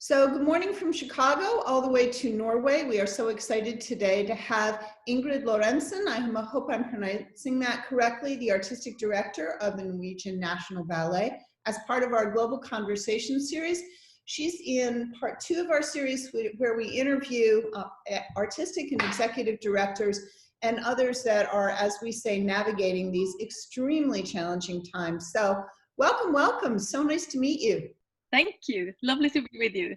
So good morning from Chicago all the way to Norway. We are so excited today to have Ingrid Lorentzen. I hope I'm pronouncing that correctly, the Artistic Director of the Norwegian National Ballet, as part of our Global Conversation series. She's in part 2 of our series where we interview artistic and executive directors and others that are, as we say, navigating these extremely challenging times. So welcome, welcome. So nice to meet you. Thank you. Lovely to be with you.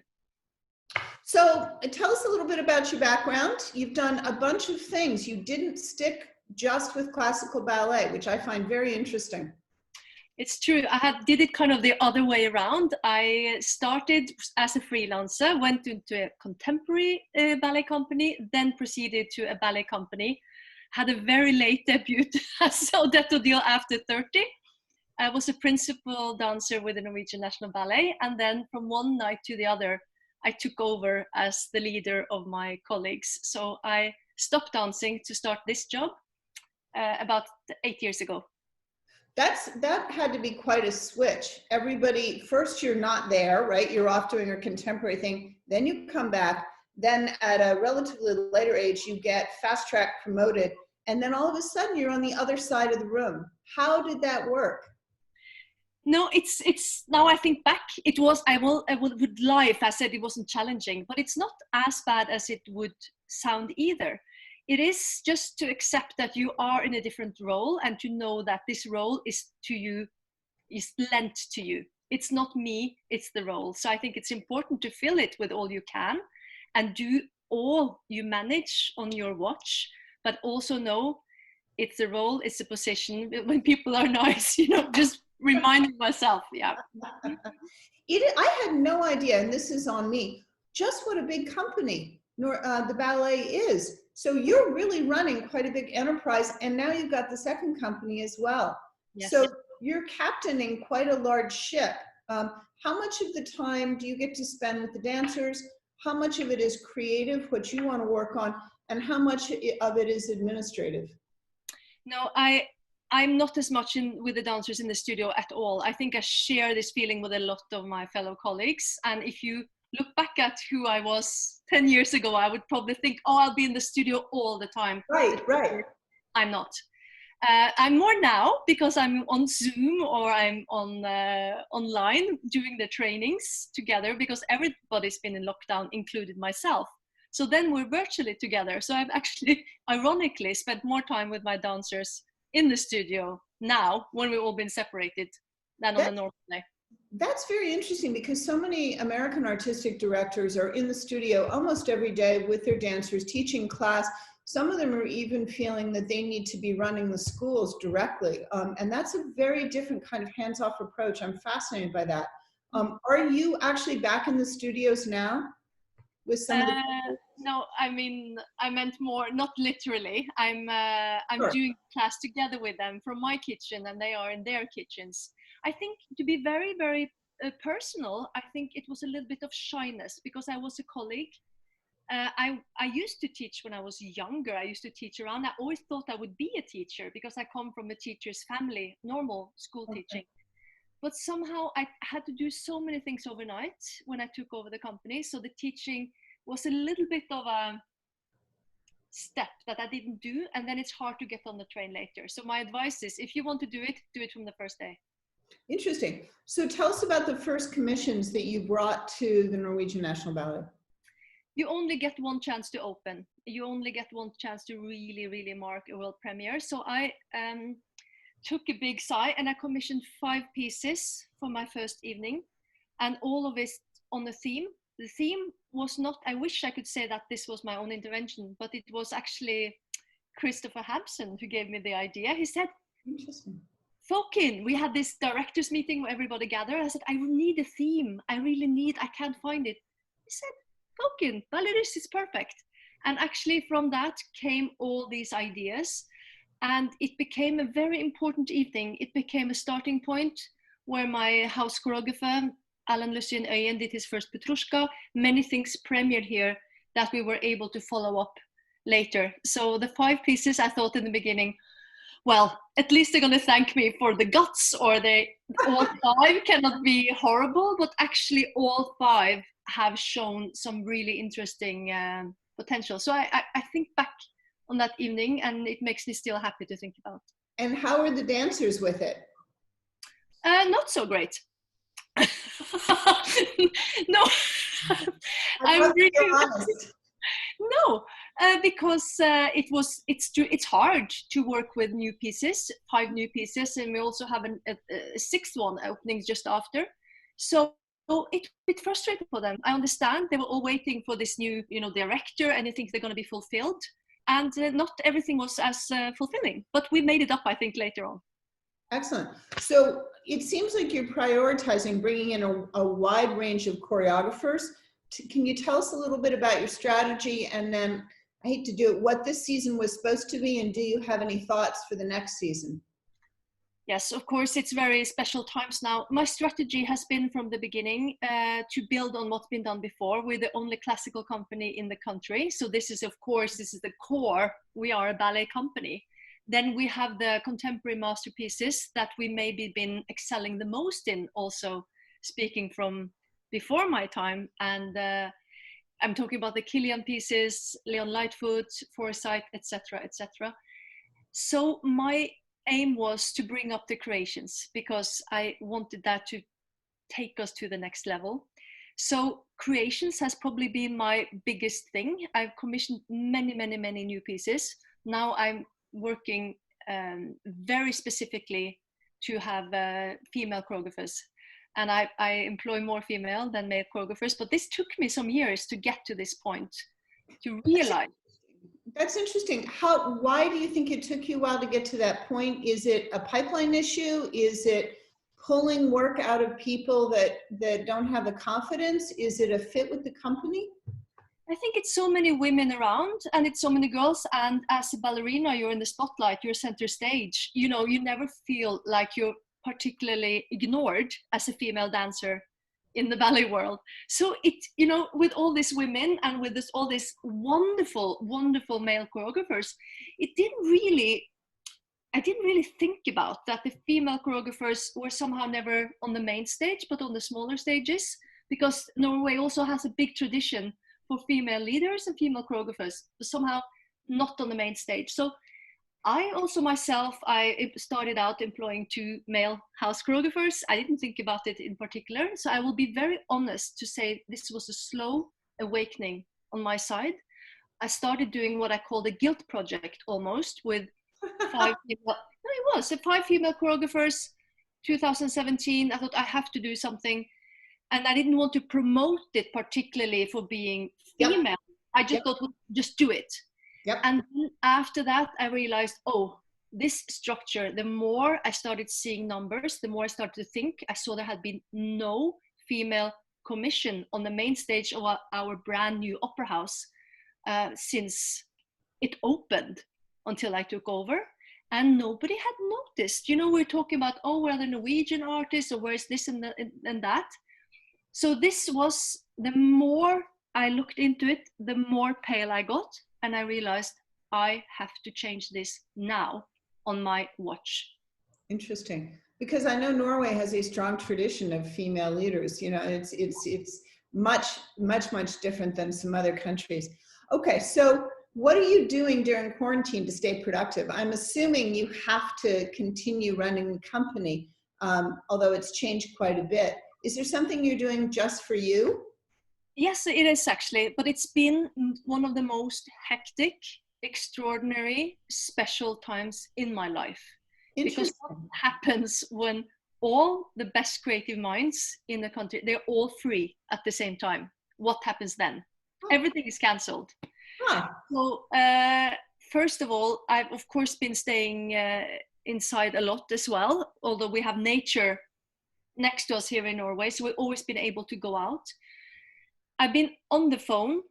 So tell us a little bit about your background. You've done a bunch of things. You didn't stick just with classical ballet, which I find very interesting. It's true. Did it kind of the other way around. I started as a freelancer, went into a contemporary ballet company, then proceeded to a ballet company, had a very late debut as Adagio after 30. I was a principal dancer with the Norwegian National Ballet, and then from one night to the other, I took over as the leader of my colleagues. So I stopped dancing to start this job about 8 years ago. That had to be quite a switch. Everybody, first you're not there, right? You're off doing a contemporary thing, then you come back, then at a relatively later age, you get fast track promoted, and then all of a sudden you're on the other side of the room. How did that work? No, it's now I think back, it was, I would lie if I said it wasn't challenging, but it's not as bad as it would sound either. It is just to accept that you are in a different role and to know that this role is to you, is lent to you. It's not me, it's the role. So I think it's important to fill it with all you can and do all you manage on your watch, but also know it's a role, it's a position. When people are nice, just reminding myself, yeah. I had no idea, and this is on me, just what a big company the ballet is. So you're really running quite a big enterprise, and now you've got the second company as well. Yes. So you're captaining quite a large ship. How much of the time do you get to spend with the dancers? How much of it is creative, what you want to work on, and how much of it is administrative? No, I'm not as much with the dancers in the studio at all. I think I share this feeling with a lot of my fellow colleagues. And if you look back at who I was 10 years ago, I would probably think, oh, I'll be in the studio all the time. Right. I'm not. I'm more now because I'm on Zoom or I'm on online doing the trainings together because everybody's been in lockdown, included myself. So then we're virtually together. So I've actually, ironically, spent more time with my dancers in the studio now when we've all been separated than on a normal day. That's very interesting because so many American artistic directors are in the studio almost every day with their dancers teaching class. Some of them are even feeling that they need to be running the schools directly. And that's a very different kind of hands-off approach. I'm fascinated by that. Are you actually back in the studios now? With some of the no, I mean, I meant more, not literally. I'm sure. Doing class together with them from my kitchen and they are in their kitchens. I think to be very, very personal, I think it was a little bit of shyness because I was a colleague. I used to teach when I was younger. I used to teach around. I always thought I would be a teacher because I come from a teacher's family, normal school teaching. But somehow I had to do so many things overnight when I took over the company. So the teaching was a little bit of a step that I didn't do. And then it's hard to get on the train later. So my advice is if you want to do it from the first day. Interesting. So tell us about the first commissions that you brought to the Norwegian National Ballet. You only get one chance to open. You only get one chance to really, really mark a world premiere. So I took a big sigh and I commissioned 5 pieces for my first evening and all of it on the theme. The theme was not, I wish I could say that this was my own intervention, but it was actually Christopher Hampson who gave me the idea. He said, interesting. Folkin, we had this directors meeting where everybody gathered. I said, I need a theme. I can't find it. He said, Folkin, ballerinas is perfect. And actually from that came all these ideas. And it became a very important evening. It became a starting point where my house choreographer, Alan Lucien Øyen, did his first Petrushka. Many things premiered here that we were able to follow up later. So the 5 pieces, I thought in the beginning, well, at least they're going to thank me for the guts or the all five cannot be horrible, but actually all five have shown some really interesting potential. So I think back on that evening, and it makes me still happy to think about. And how are the dancers with it? Not so great. No, I'm really honest. no, because it's hard to work with new pieces, 5 new pieces, and we also have a sixth one opening just after. So it's a bit frustrating for them. I understand they were all waiting for this new, director, and they think they're going to be fulfilled, and not everything was as fulfilling. But we made it up, I think, later on. Excellent. So it seems like you're prioritizing bringing in a wide range of choreographers. Can you tell us a little bit about your strategy, and then, I hate to do it, what this season was supposed to be, and do you have any thoughts for the next season? Yes, of course, it's very special times now. My strategy has been from the beginning to build on what's been done before. We're the only classical company in the country. So this is, of course, this is the core. We are a ballet company. Then we have the contemporary masterpieces that we maybe been excelling the most in, also speaking from before my time. And I'm talking about the Killian pieces, Leon Lightfoot, Forsyth, etc., etc. So my aim was to bring up the creations, because I wanted that to take us to the next level. So creations has probably been my biggest thing. I've commissioned many new pieces. Now I'm working very specifically to have female choreographers, and I employ more female than male choreographers, but this took me some years to get to this point, to realize. That's interesting. Why do you think it took you a while to get to that point? Is it a pipeline issue? Is it pulling work out of people that don't have the confidence? Is it a fit with the company? I think it's so many women around, and it's so many girls, and as a ballerina, you're in the spotlight, you're center stage. You never feel like you're particularly ignored as a female dancer in the ballet world. So with all these women and with all these wonderful male choreographers, I didn't really think about that the female choreographers were somehow never on the main stage, but on the smaller stages, because Norway also has a big tradition for female leaders and female choreographers, but somehow not on the main stage. So I also myself, I started out employing 2 male house choreographers. I didn't think about it in particular. So I will be very honest to say this was a slow awakening on my side. I started doing what I call the guilt project, almost, with 5 female, no, it was 5 female choreographers, 2017. I thought I have to do something. And I didn't want to promote it particularly for being female. Yep. I just thought, well, just do it. Yep. And then after that, I realized, this structure, the more I started seeing numbers, the more I started to think, I saw there had been no female commission on the main stage of our brand new opera house since it opened until I took over. And nobody had noticed. We're talking about, where are the Norwegian artists, or where's this and that. So this was, the more I looked into it, the more pale I got. And I realized I have to change this now on my watch. Interesting. Because I know Norway has a strong tradition of female leaders. It's much different than some other countries. Okay, so what are you doing during quarantine to stay productive? I'm assuming you have to continue running the company, although it's changed quite a bit. Is there something you're doing just for you? Yes, it is actually, but it's been one of the most hectic, extraordinary, special times in my life. Because what happens when all the best creative minds in the country, they're all free at the same time? What happens then? Everything is cancelled. So first of all, I've of course been staying inside a lot as well, although we have nature next to us here in Norway, so we've always been able to go out. I've been on the phone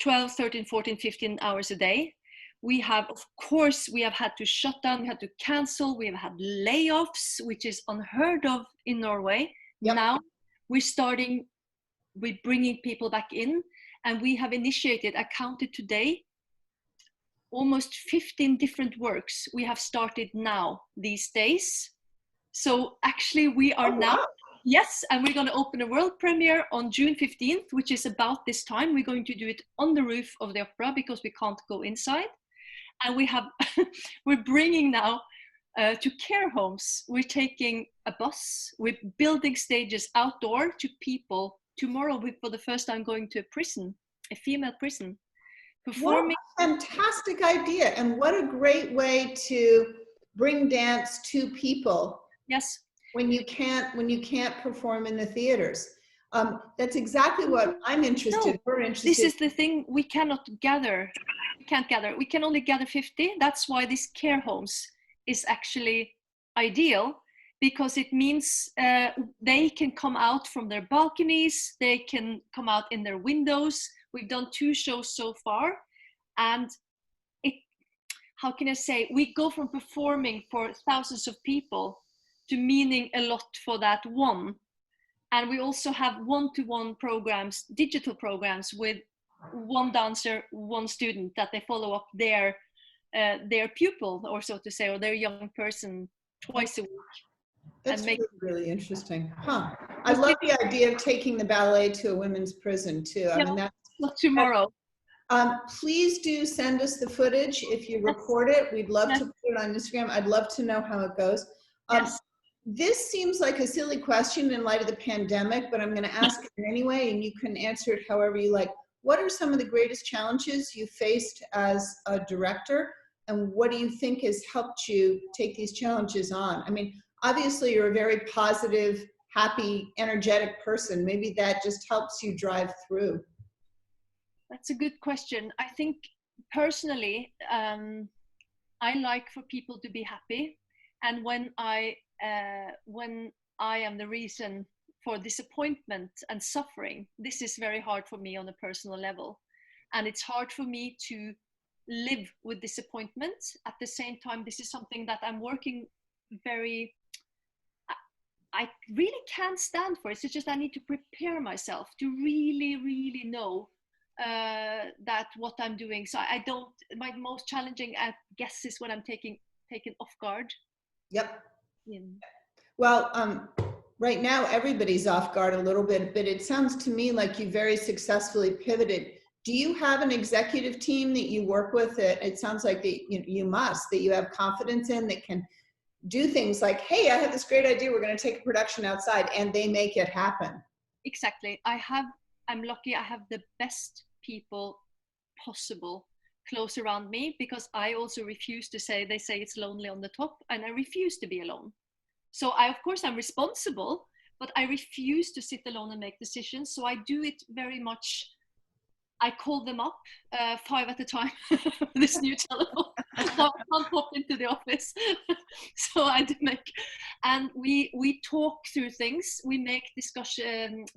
12, 13, 14, 15 hours a day. We have, of course, we have had to shut down, we had to cancel, we have had layoffs, which is unheard of in Norway. Yep. Now we're bringing people back in, and we have initiated, I counted today, almost 15 different works we have started now these days. So actually we are now, yes, and we're going to open a world premiere on June 15th, which is about this time. We're going to do it on the roof of the opera because we can't go inside. And we have, we're bringing now to care homes. We're taking a bus. We're building stages outdoor to people. Tomorrow, we're for the first time going to a prison, a female prison, performing. What a fantastic idea. And what a great way to bring dance to people. Yes. When you can't perform in the theaters. That's exactly what I'm interested. No, we're interested. This is the thing, we cannot gather. We can't gather. We can only gather 50. That's why these care homes is actually ideal, because it means they can come out from their balconies, they can come out in their windows. We've done 2 shows so far, and it, how can I say, we go from performing for thousands of people to meaning a lot for that one. And we also have one-to-one programs, digital programs with one dancer, one student, that they follow up their pupil, or so to say, or their young person twice a week. That's really interesting. Huh. I love the idea of taking the ballet to a women's prison too. I mean, that's tomorrow. Please do send us the footage if you record it. We'd love to put it on Instagram. I'd love to know how it goes. This seems like a silly question in light of the pandemic, but I'm going to ask it anyway, and you can answer it however you like. What are some of the greatest challenges you faced as a director, and what do you think has helped you take these challenges on? I mean, obviously you're a very positive, happy, energetic person. Maybe that just helps you drive through. That's a good question. I think personally, I like for people to be happy. And when I am the reason for disappointment and suffering, this is very hard for me on a personal level. And it's hard for me to live with disappointment. At the same time, this is something that I'm working very, I really can't stand for. It's just I need to prepare myself to really, really know that what I'm doing. So I don't, my most challenging, I guess, is when I'm taken off guard. Yep. Yeah. Well, right now everybody's off guard a little bit, but it sounds to me like you very successfully pivoted. Do you have an executive team that you work with? It sounds like that that you have confidence in, that can do things like, hey, I have this great idea, we're going to take a production outside, and they make it happen. Exactly. I'm lucky I have the best people possible close around me, because I also refuse to say, they say it's lonely on the top, and I refuse to be alone. So of course I'm responsible, but I refuse to sit alone and make decisions. So I do it very much, I call them up 5 at a time, this new telephone. So I can't pop into the office. So I do make, and we talk through things. We make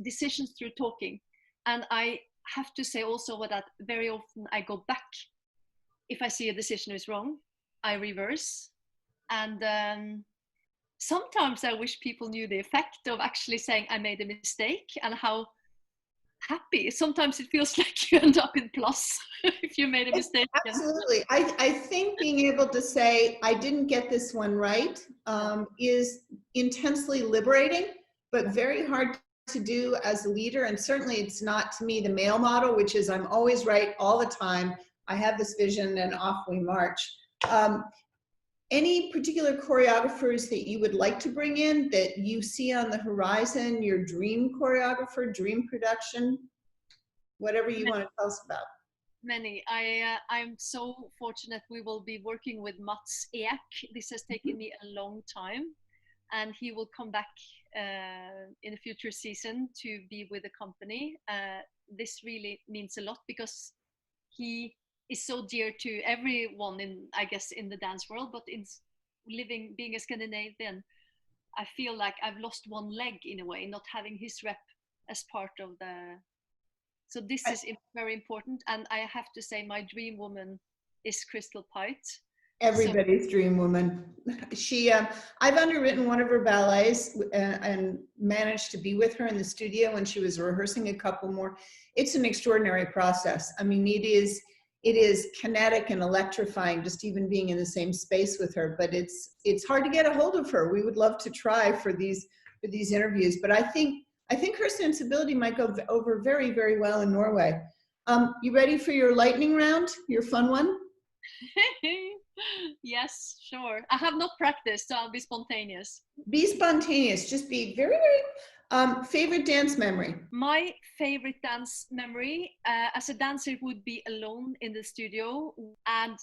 decisions through talking. And I have to say also that very often I go back. If I see a decision is wrong, I reverse. And sometimes I wish people knew the effect of actually saying I made a mistake, and how happy. Sometimes it feels like you end up in plus if you made a mistake. Absolutely. I think being able to say, I didn't get this one right, is intensely liberating, but very hard to do as a leader. And certainly it's not, to me, the male model, which is I'm always right all the time. I have this vision and off we march. Any particular choreographers that you would like to bring in that you see on the horizon, your dream choreographer, dream production, whatever you want to tell us about? Many. I'm so fortunate we will be working with Mats Ek. This has taken me a long time, and he will come back in a future season to be with the company. This really means a lot, because he is so dear to everyone in, I guess, in the dance world, but in being a Scandinavian, I feel like I've lost one leg in a way, not having his rep as part of the, so this is very important. And I have to say my dream woman is Crystal Pite. Everybody's dream woman. She, I've underwritten one of her ballets and managed to be with her in the studio when she was rehearsing a couple more. It's an extraordinary process. I mean, it is, it is kinetic and electrifying just even being in the same space with her. But it's hard to get a hold of her. We would love to try for these interviews, but I think her sensibility might go over very, very well in Norway. You ready for your lightning round, your fun one? Yes, sure. I have not practiced, so I'll be spontaneous. Be spontaneous. Just be very, very favorite dance memory. My favorite dance memory as a dancer would be alone in the studio and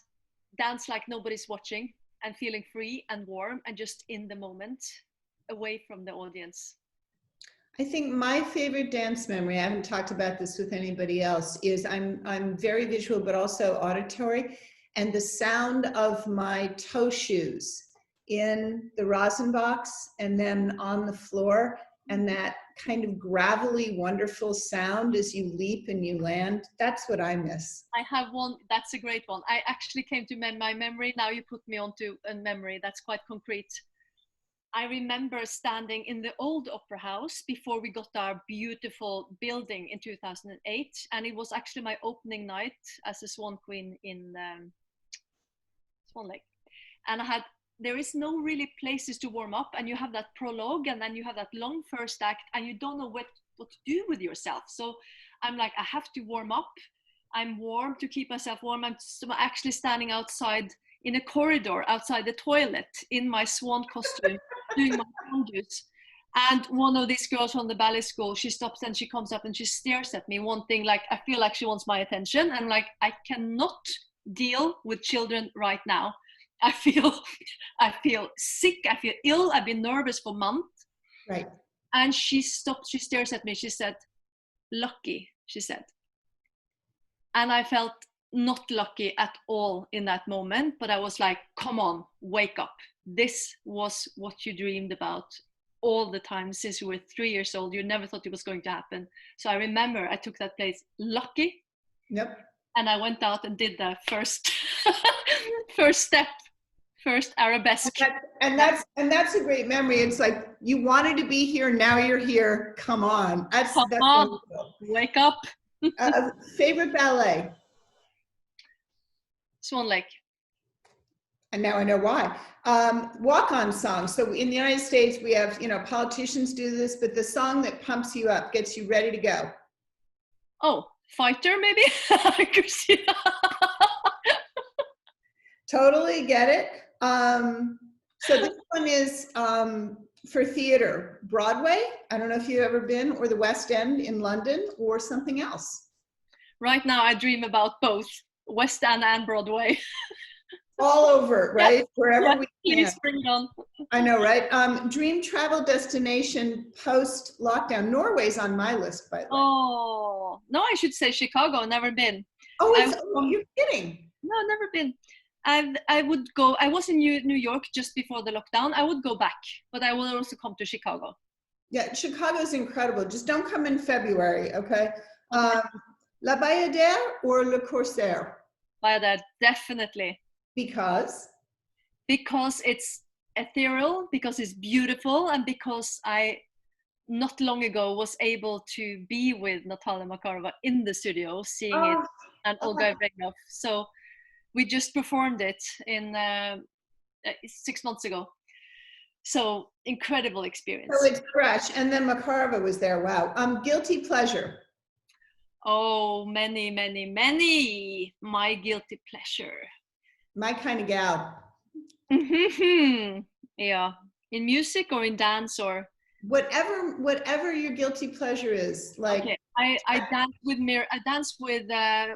dance like nobody's watching and feeling free and warm and just in the moment, away from the audience. I think my favorite dance memory, I haven't talked about this with anybody else, is I'm very visual but also auditory, and the sound of my toe shoes in the rosin box and then on the floor, and that kind of gravelly, wonderful sound as you leap and you land. That's what I miss. I have one, that's a great one. I actually came to my memory. Now you put me onto a memory that's quite concrete. I remember standing in the old opera house before we got our beautiful building in 2008. And it was actually my opening night as a Swan Queen in Swan Lake. And there is no really places to warm up, and you have that prologue and then you have that long first act and you don't know what to do with yourself. So I'm like, I have to warm up. I'm warm to keep myself warm. I'm actually standing outside in a corridor outside the toilet in my swan costume doing my conduits. And one of these girls from the ballet school, she stops and she comes up and she stares at me, wanting, like, I feel like she wants my attention. I'm like, I cannot deal with children right now. I feel sick, I feel ill, I've been nervous for months. Right. And she stopped, she stares at me, she said, lucky, she said. And I felt not lucky at all in that moment, but I was like, come on, wake up. This was what you dreamed about all the time since you were 3 years old. You never thought it was going to happen. So I remember I took that place, lucky. Yep. And I went out and did the first step, first arabesque. And that's a great memory. It's like, you wanted to be here, now you're here. Come on. That's on, wake up. Favorite ballet? Swan Lake. And now I know why. Walk-on songs. So in the United States, we have, politicians do this, but the song that pumps you up, gets you ready to go. Oh, Fighter, maybe? Christina. Totally get it. So this one is for theater. Broadway, I don't know if you've ever been, or the West End in London, or something else. Right now I dream about both West End and Broadway. All over, right? Yes. Wherever we can. Please bring it on. I know, right? Dream travel destination post lockdown. Norway's on my list, by the way. Oh, no, I should say Chicago. Never been. Oh, you're kidding. No, never been. I would go. I was in New York just before the lockdown. I would go back, but I will also come to Chicago. Yeah, Chicago's incredible. Just don't come in February, okay? La Bayadère or Le Corsaire? Bayadère, definitely. Because? Because it's ethereal, because it's beautiful, and because I not long ago was able to be with Natalia Makarova in the studio, seeing it, and Olga Evregnov. So we just performed it in 6 months ago. So incredible experience. So it's fresh. And then Makarova was there. Wow. Guilty pleasure. Oh, many, many, many. My guilty pleasure. My kind of gal. Yeah. In music or in dance or? Whatever your guilty pleasure is. Like. Okay. I dance with I dance with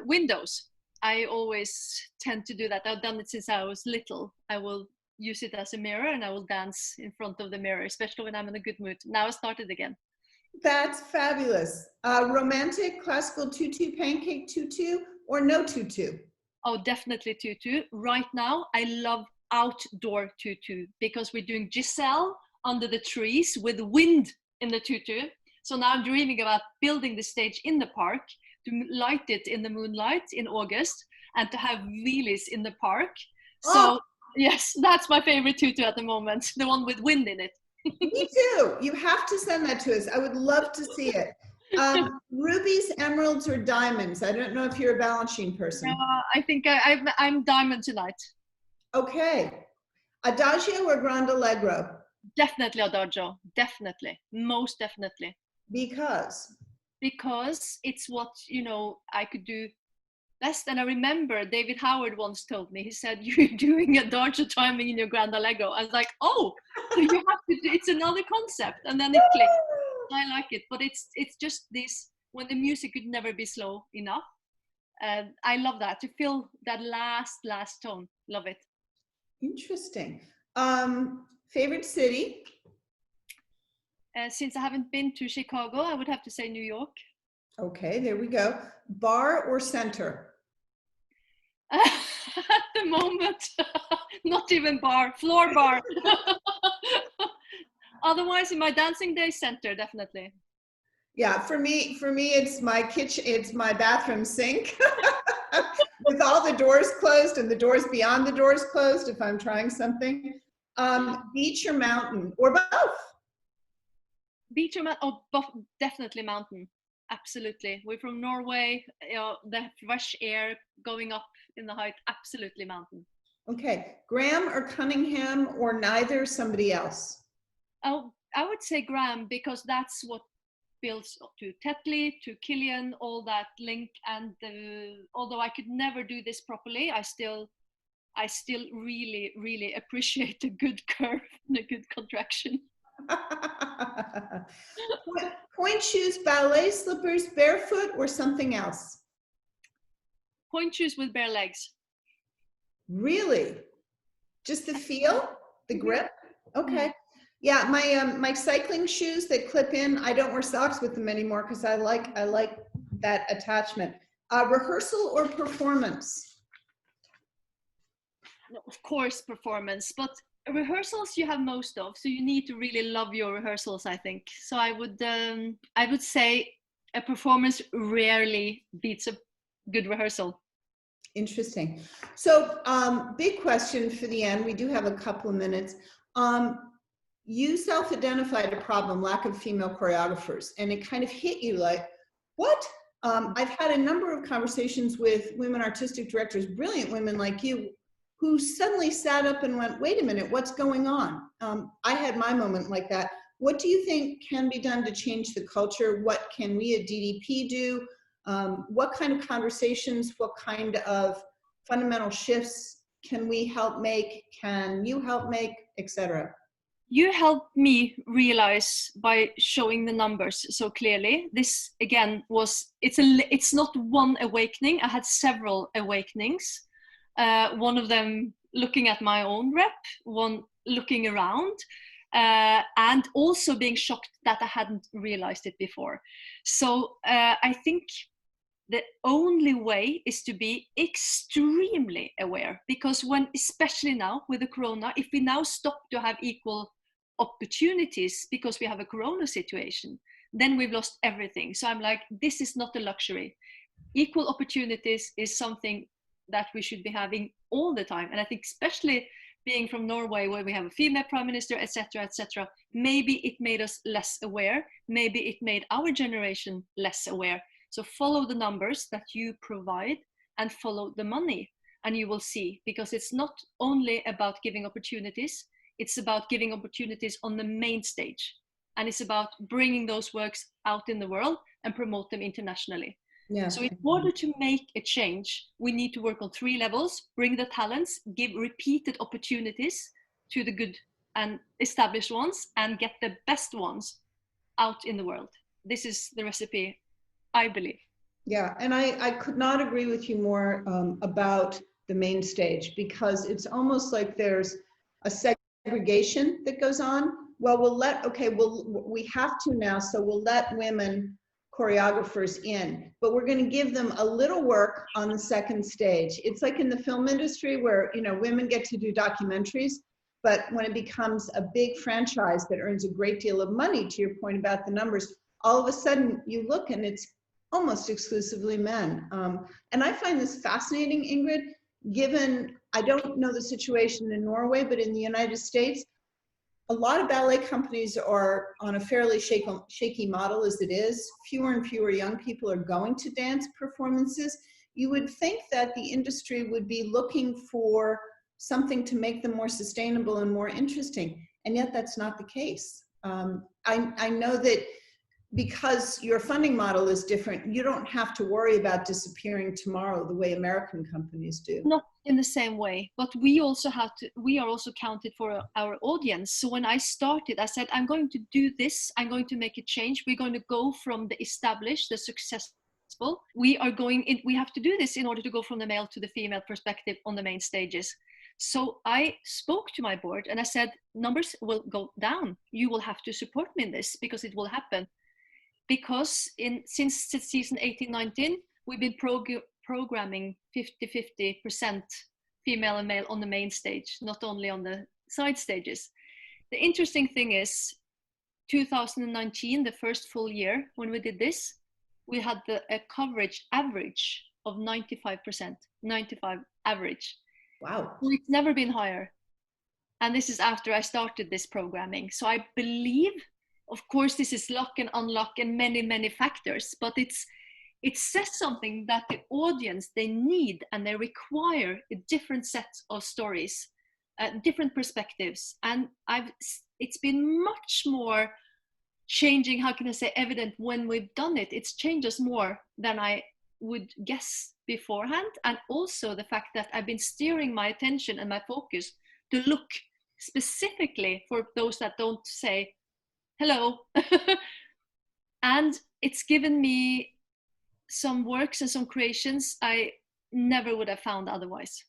windows. I always tend to do that. I've done it since I was little. I will use it as a mirror and I will dance in front of the mirror, especially when I'm in a good mood. Now I started again. That's fabulous. Romantic, classical tutu, pancake tutu, or no tutu? Oh, definitely tutu. Right now, I love outdoor tutu because we're doing Giselle under the trees with wind in the tutu. So now I'm dreaming about building the stage in the park, to light it in the moonlight in August, and to have wheelies in the park. So yes, that's my favorite tutu at the moment, the one with wind in it. Me too. You have to send that to us. I would love to see it. Rubies, emeralds, or diamonds? I don't know if you're a balancing person. I think I'm diamond tonight. Okay. Adagio or grande allegro? Definitely Adagio. Definitely. Most definitely. Because? Because it's what, I could do best. And I remember David Howard once told me, he said, you're doing Adagio timing in your grande allegro. I was like, oh, so you have to do, it's another concept. And then it clicked. I like it. But it's just this, when the music could never be slow enough. I love that, to feel that last tone. Love it. Interesting. Favorite city? Since I haven't been to Chicago, I would have to say New York. Okay, there we go. Bar or center? At the moment, not even bar, floor bar. Otherwise, in my dancing day, center, definitely. Yeah, for me, it's my kitchen, it's my bathroom sink. With all the doors closed and the doors beyond the doors closed, if I'm trying something. Beach or mountain, or both? Beach or mountain? Oh, definitely mountain. Absolutely. We're from Norway, the fresh air going up in the height, absolutely mountain. Okay, Graham or Cunningham, or neither, somebody else? Oh, I would say Graham, because that's what builds to Tetley, to Killian, all that link. And although I could never do this properly, I still really, really appreciate a good curve and a good contraction. Point shoes, ballet slippers, barefoot, or something else? Point shoes with bare legs. Really? Just the feel, the grip? Okay. Yeah, my cycling shoes that clip in, I don't wear socks with them anymore because I like that attachment. Rehearsal or performance? No, of course, performance, but rehearsals you have most of, so you need to really love your rehearsals, I think. So I would say a performance rarely beats a good rehearsal. Interesting. So big question for the end. We do have a couple of minutes. You self-identified a problem, lack of female choreographers, and it kind of hit you like, what? I've had a number of conversations with women artistic directors, brilliant women like you, who suddenly sat up and went, wait a minute, what's going on? I had my moment like that. What do you think can be done to change the culture? What can we at DDP do? What kind of conversations, what kind of fundamental shifts can we help make? Can you help make, etc.? You helped me realize by showing the numbers so clearly. This again it's not one awakening. I had several awakenings. One of them looking at my own rep, one looking around, and also being shocked that I hadn't realized it before. So I think the only way is to be extremely aware, because especially now with the corona, if we now stop to have equal opportunities because we have a corona situation, then we've lost everything. So I'm like, this is not a luxury. Equal opportunities is something that we should be having all the time. And I think especially being from Norway, where we have a female prime minister, etc., etc., maybe it made us less aware. Maybe it made our generation less aware. So follow the numbers that you provide and follow the money, and you will see, because it's not only about giving opportunities, it's about giving opportunities on the main stage. And it's about bringing those works out in the world and promote them internationally. Yeah. So in order to make a change, we need to work on 3 levels: bring the talents, give repeated opportunities to the good and established ones, and get the best ones out in the world. This is the recipe, I believe. Yeah, and I could not agree with you more about the main stage, because it's almost like there's a segregation that goes on. Well, we have to now, so we'll let women choreographers in, but we're going to give them a little work on the second stage. It's like in the film industry where, women get to do documentaries, but when it becomes a big franchise that earns a great deal of money, to your point about the numbers, all of a sudden you look and it's almost exclusively men. And I find this fascinating, Ingrid, given, I don't know the situation in Norway, but in the United States, a lot of ballet companies are on a fairly shaky model as it is. Fewer and fewer young people are going to dance performances. You would think that the industry would be looking for something to make them more sustainable and more interesting, and yet that's not the case. I know that because your funding model is different, you don't have to worry about disappearing tomorrow the way American companies do. Not in the same way, but we are also counted for our audience. So when I started, I said, I'm going to do this, I'm going to make a change. We're going to go from the established, the successful. We have to do this in order to go from the male to the female perspective on the main stages. So I spoke to my board and I said, numbers will go down. You will have to support me in this because it will happen. Because since season 18-19, we've been programming 50-50% female and male on the main stage, not only on the side stages. The interesting thing is 2019, the first full year when we did this, we had a coverage average of 95%, 95 average. Wow. It's never been higher. And this is after I started this programming. So I believe, of course, this is luck and unluck and many, many factors, but it says something that the audience, they need and they require a different set of stories, different perspectives. And it's been much more changing, how can I say, evident when we've done it. It's changed us more than I would guess beforehand. And also the fact that I've been steering my attention and my focus to look specifically for those that don't say hello. And it's given me some works and some creations I never would have found otherwise,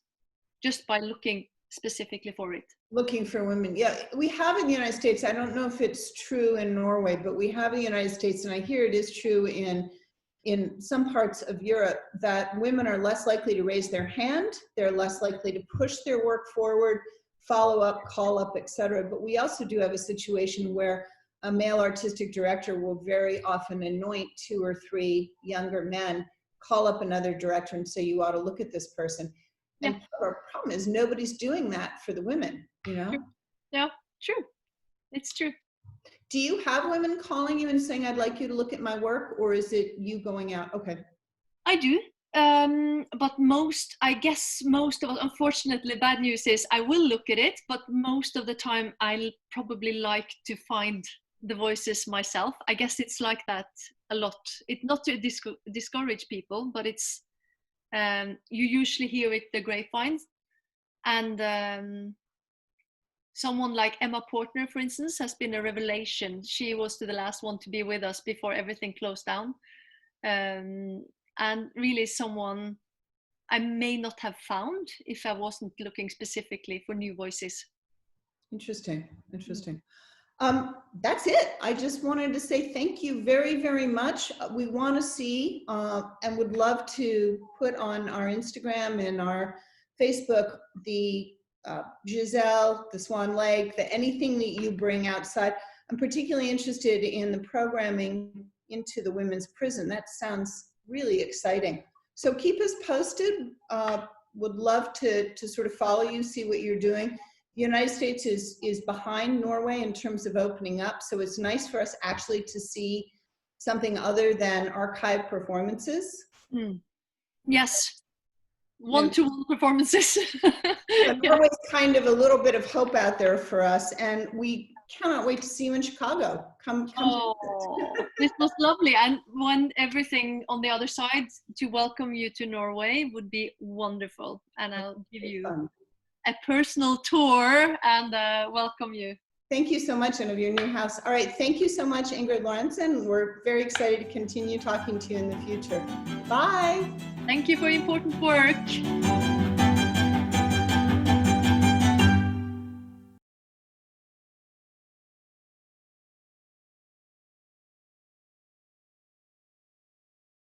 just by looking specifically for it. Looking for women. Yeah, we have in the United States, I don't know if it's true in Norway, but we have in the United States, and I hear it is true in some parts of Europe, that women are less likely to raise their hand, they're less likely to push their work forward, follow up, call up, etc. But we also do have a situation where a male artistic director will very often anoint 2 or 3 younger men, call up another director and say, you ought to look at this person. Yeah. And our problem is nobody's doing that for the women, you know? True. Yeah, true. It's true. Do you have women calling you and saying, I'd like you to look at my work, or is it you going out? Okay. I do. But I guess most of it, unfortunately, bad news is I will look at it, but most of the time I probably like to find the voices myself. I guess it's like that a lot. It's not to discourage people, but it's you usually hear it the grapevines. And someone like Emma Portner, for instance, has been a revelation. She was the last one to be with us before everything closed down. And really someone I may not have found if I wasn't looking specifically for new voices. Interesting, interesting. That's it. I just wanted to say thank you very, very much. We want to see and would love to put on our Instagram and our Facebook the Giselle, the Swan Lake, anything that you bring outside. I'm particularly interested in the programming into the women's prison. That sounds really exciting. So keep us posted. Would love to sort of follow you, see what you're doing. The United States is behind Norway in terms of opening up, so it's nice for us actually to see something other than archive performances. Yes, one-to-one performances. Norway's kind of a little bit of hope out there for us, and we cannot wait to see you in Chicago. Come this was lovely, and when everything on the other side, to welcome you to Norway would be wonderful, and I'll give you a personal tour and welcome you. Thank you so much, and of your new house. All right, thank you so much, Ingrid Lorentzen. We're very excited to continue talking to you in the future. Bye. Thank you for your important work.